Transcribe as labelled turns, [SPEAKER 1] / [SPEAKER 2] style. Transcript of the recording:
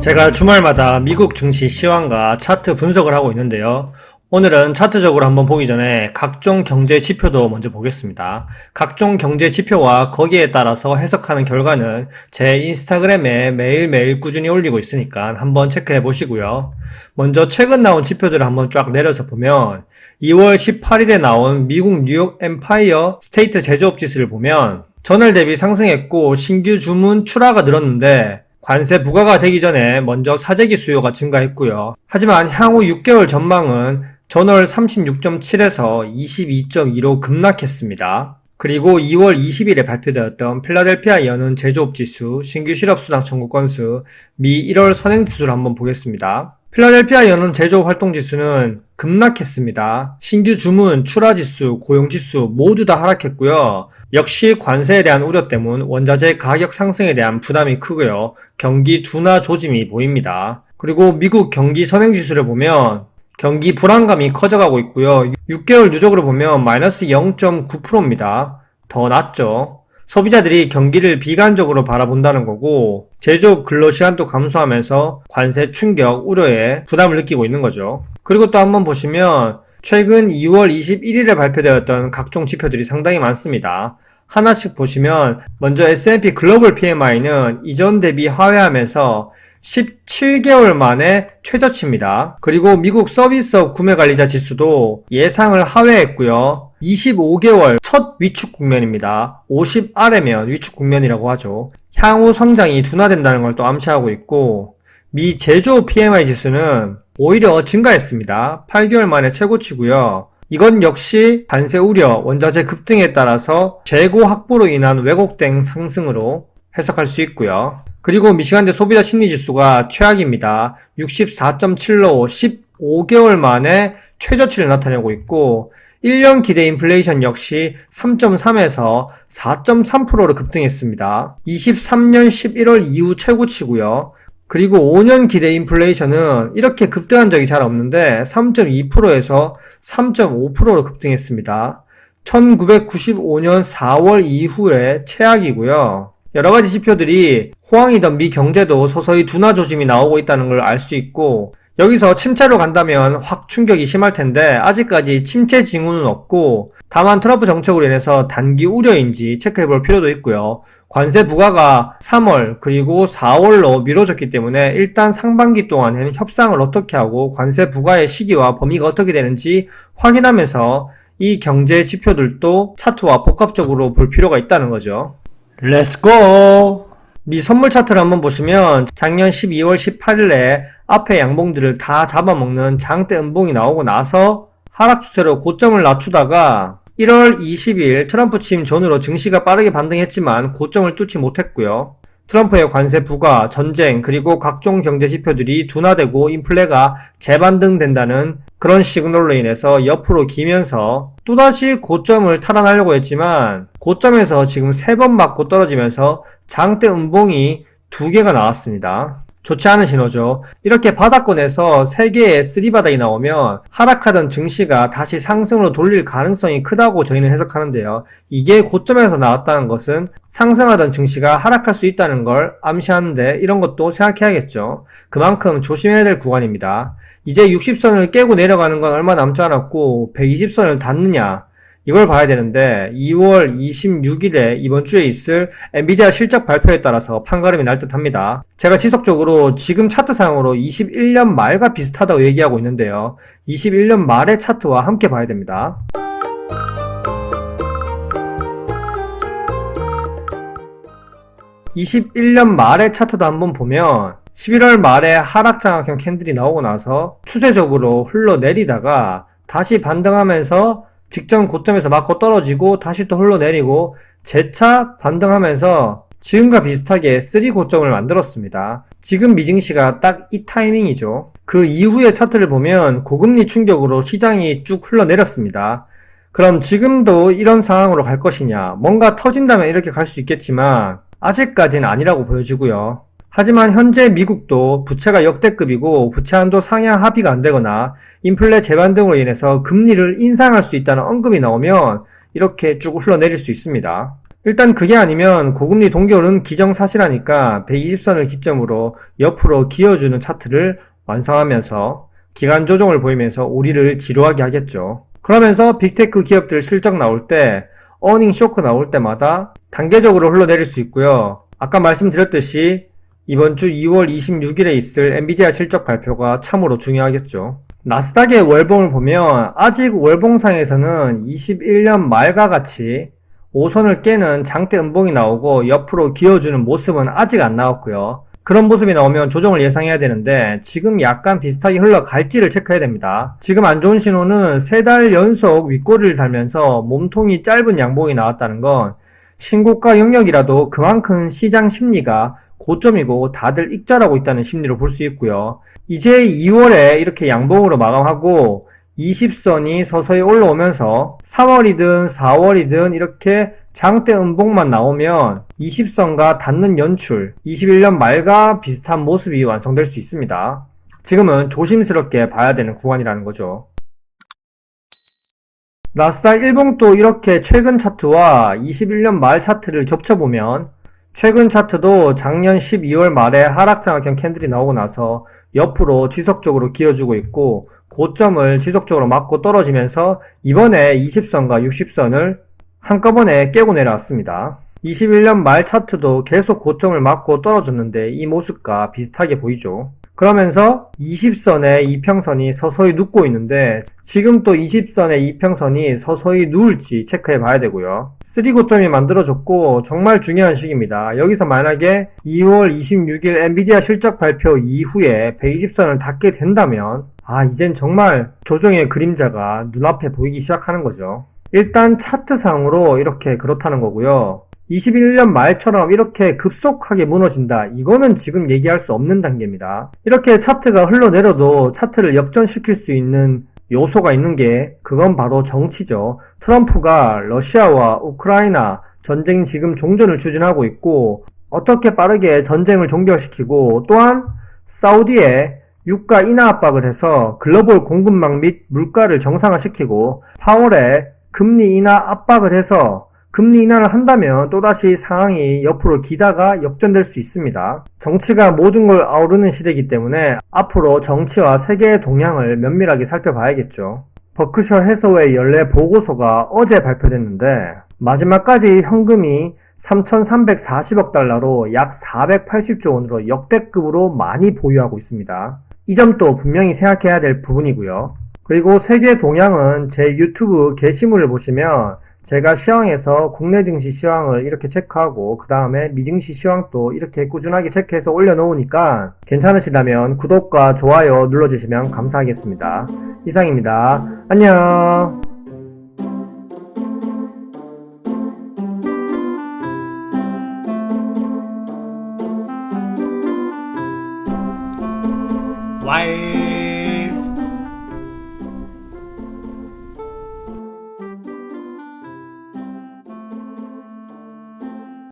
[SPEAKER 1] 제가 주말마다 미국 증시 시황과 차트 분석을 하고 있는데요. 오늘은 차트적으로 한번 보기 전에 각종 경제 지표도 먼저 보겠습니다. 각종 경제 지표와 거기에 따라서 해석하는 결과는 제 인스타그램에 매일매일 꾸준히 올리고 있으니까 한번 체크해 보시고요. 먼저 최근 나온 지표들을 한번 쫙 내려서 보면 2월 18일에 나온 미국 뉴욕 엠파이어 스테이트 제조업 지수를 보면 전월 대비 상승했고 신규 주문 출하가 늘었는데 관세 부과가 되기 전에 먼저 사재기 수요가 증가했고요. 하지만 향후 6개월 전망은 전월 36.7에서 22.2로 급락했습니다. 그리고 2월 20일에 발표되었던 필라델피아 연은 제조업 지수, 신규 실업 수당 청구 건수, 미 1월 선행 지수를 한번 보겠습니다. 필라델피아 연은 제조업 활동 지수는 급락했습니다. 신규 주문, 출하 지수, 고용 지수 모두 다 하락했고요. 역시 관세에 대한 우려 때문 원자재 가격 상승에 대한 부담이 크고요. 경기 둔화 조짐이 보입니다. 그리고 미국 경기 선행 지수를 보면 경기 불안감이 커져가고 있고요. 6개월 누적으로 보면 마이너스 0.9%입니다. 더 낮죠. 소비자들이 경기를 비관적으로 바라본다는 거고 제조업 근로시간도 감소하면서 관세 충격 우려에 부담을 느끼고 있는 거죠. 그리고 또 한번 보시면 최근 2월 21일에 발표되었던 각종 지표들이 상당히 많습니다. 하나씩 보시면 먼저 S&P 글로벌 PMI는 이전 대비 하회하면서 17개월 만에 최저치입니다. 그리고 미국 서비스업 구매관리자 지수도 예상을 하회했고요. 25개월 첫 위축 국면입니다. 50 아래면 위축 국면이라고 하죠. 향후 성장이 둔화된다는 걸 또 암시하고 있고 미 제조업 PMI 지수는 오히려 증가했습니다. 8개월 만에 최고치고요. 이건 역시 관세 우려, 원자재 급등에 따라서 재고 확보로 인한 왜곡된 상승으로 해석할 수 있고요. 그리고 미시간대 소비자 심리지수가 최악입니다. 64.7로 15개월 만에 최저치를 나타내고 있고 1년 기대 인플레이션 역시 3.3에서 4.3%로 급등했습니다. 23년 11월 이후 최고치고요. 그리고 5년 기대 인플레이션은 이렇게 급등한 적이 잘 없는데 3.2%에서 3.5%로 급등했습니다. 1995년 4월 이후에 최악이고요. 여러가지 지표들이 호황이던 미 경제도 서서히 둔화 조짐이 나오고 있다는 걸 알 수 있고 여기서 침체로 간다면 확 충격이 심할 텐데 아직까지 침체 징후는 없고 다만 트럼프 정책으로 인해서 단기 우려인지 체크해 볼 필요도 있고요. 관세 부과가 3월 그리고 4월로 미뤄졌기 때문에 일단 상반기 동안에는 협상을 어떻게 하고 관세 부과의 시기와 범위가 어떻게 되는지 확인하면서 이 경제 지표들도 차트와 복합적으로 볼 필요가 있다는 거죠. 렛츠고! 미 선물 차트를 한번 보시면 작년 12월 18일에 앞에 양봉들을 다 잡아먹는 장대 음봉이 나오고 나서 하락 추세로 고점을 낮추다가 1월 20일 트럼프 취임 전후로 증시가 빠르게 반등했지만 고점을 뚫지 못했고요. 트럼프의 관세 부과, 전쟁, 그리고 각종 경제 지표들이 둔화되고 인플레가 재반등된다는 그런 시그널로 인해서 옆으로 기면서 또다시 고점을 탈환하려고 했지만 고점에서 지금 3번 맞고 떨어지면서 장대 음봉이 2개가 나왔습니다. 좋지 않은 신호죠. 이렇게 바닥권에서 3개의 쓰리바닥이 나오면 하락하던 증시가 다시 상승으로 돌릴 가능성이 크다고 저희는 해석하는데요. 이게 고점에서 나왔다는 것은 상승하던 증시가 하락할 수 있다는 걸 암시하는데 이런 것도 생각해야겠죠. 그만큼 조심해야 될 구간입니다. 이제 60선을 깨고 내려가는 건 얼마 남지 않았고 120선을 닿느냐 이걸 봐야 되는데 2월 26일에 이번 주에 있을 엔비디아 실적 발표에 따라서 판가름이 날 듯합니다. 제가 지속적으로 지금 차트상으로 21년 말과 비슷하다고 얘기하고 있는데요. 21년 말의 차트와 함께 봐야 됩니다. (21년) 말의 차트도 한번 보면 11월 말에 하락장악형 캔들이 나오고 나서 추세적으로 흘러내리다가 다시 반등하면서 직전 고점에서 맞고 떨어지고 다시 또 흘러내리고 재차 반등하면서 지금과 비슷하게 3 고점을 만들었습니다. 지금 미증시가 딱 이 타이밍이죠. 그 이후의 차트를 보면 고금리 충격으로 시장이 쭉 흘러내렸습니다. 그럼 지금도 이런 상황으로 갈 것이냐? 뭔가 터진다면 이렇게 갈 수 있겠지만 아직까지는 아니라고 보여지고요. 하지만 현재 미국도 부채가 역대급이고 부채 한도 상향 합의가 안 되거나 인플레 재반등으로 인해서 금리를 인상할 수 있다는 언급이 나오면 이렇게 쭉 흘러내릴 수 있습니다. 일단 그게 아니면 고금리 동결은 기정사실하니까 120선을 기점으로 옆으로 기어주는 차트를 완성하면서 기간 조정을 보이면서 우리를 지루하게 하겠죠. 그러면서 빅테크 기업들 실적 나올 때, 어닝 쇼크 나올 때마다 단계적으로 흘러내릴 수 있고요. 아까 말씀드렸듯이 이번 주 2월 26일에 있을 엔비디아 실적 발표가 참으로 중요하겠죠. 나스닥의 월봉을 보면 아직 월봉상에서는 21년 말과 같이 5선을 깨는 장대 음봉이 나오고 옆으로 기어주는 모습은 아직 안 나왔고요. 그런 모습이 나오면 조정을 예상해야 되는데 지금 약간 비슷하게 흘러갈지를 체크해야 됩니다. 지금 안 좋은 신호는 3달 연속 윗꼬리를 달면서 몸통이 짧은 양봉이 나왔다는 건 신고가 영역이라도 그만큼 시장 심리가 고점이고 다들 익절하고 있다는 심리로 볼 수 있고요. 이제 2월에 이렇게 양봉으로 마감하고 20선이 서서히 올라오면서 3월이든 4월이든 이렇게 장대 음봉만 나오면 20선과 닿는 연출, 21년 말과 비슷한 모습이 완성될 수 있습니다. 지금은 조심스럽게 봐야 되는 구간이라는 거죠. 나스닥 일봉도 이렇게 최근 차트와 21년 말 차트를 겹쳐보면 최근 차트도 작년 12월 말에 하락장악형 캔들이 나오고 나서 옆으로 지속적으로 기어주고 있고 고점을 지속적으로 맞고 떨어지면서 이번에 20선과 60선을 한꺼번에 깨고 내려왔습니다. 21년 말 차트도 계속 고점을 맞고 떨어졌는데 이 모습과 비슷하게 보이죠. 그러면서 20선의 이평선이 서서히 눕고 있는데 지금 또 20선의 이평선이 서서히 누울지 체크해 봐야 되고요. 3고점이 만들어졌고 정말 중요한 시기입니다. 여기서 만약에 2월 26일 엔비디아 실적 발표 이후에 120선을 닿게 된다면 이젠 정말 조정의 그림자가 눈앞에 보이기 시작하는 거죠. 일단 차트상으로 이렇게 그렇다는 거고요. 21년 말처럼 이렇게 급속하게 무너진다. 이거는 지금 얘기할 수 없는 단계입니다. 이렇게 차트가 흘러내려도 차트를 역전시킬 수 있는 요소가 있는 게 그건 바로 정치죠. 트럼프가 러시아와 우크라이나 전쟁 지금 종전을 추진하고 있고 어떻게 빠르게 전쟁을 종결시키고 또한 사우디에 유가 인하 압박을 해서 글로벌 공급망 및 물가를 정상화시키고 파월에 금리 인하 압박을 해서 금리 인하를 한다면 또다시 상황이 옆으로 기다가 역전될 수 있습니다. 정치가 모든 걸 아우르는 시대이기 때문에 앞으로 정치와 세계의 동향을 면밀하게 살펴봐야겠죠. 버크셔 해서웨이 연례 보고서가 어제 발표됐는데 마지막까지 현금이 3,340억 달러로 약 480조 원으로 역대급으로 많이 보유하고 있습니다. 이 점도 분명히 생각해야 될 부분이고요. 그리고 세계 동향은 제 유튜브 게시물을 보시면 제가 시황에서 국내 증시 시황을 이렇게 체크하고 그 다음에 미증시 시황도 이렇게 꾸준하게 체크해서 올려놓으니까 괜찮으시다면 구독과 좋아요 눌러주시면 감사하겠습니다. 이상입니다. 안녕.
[SPEAKER 2] 와이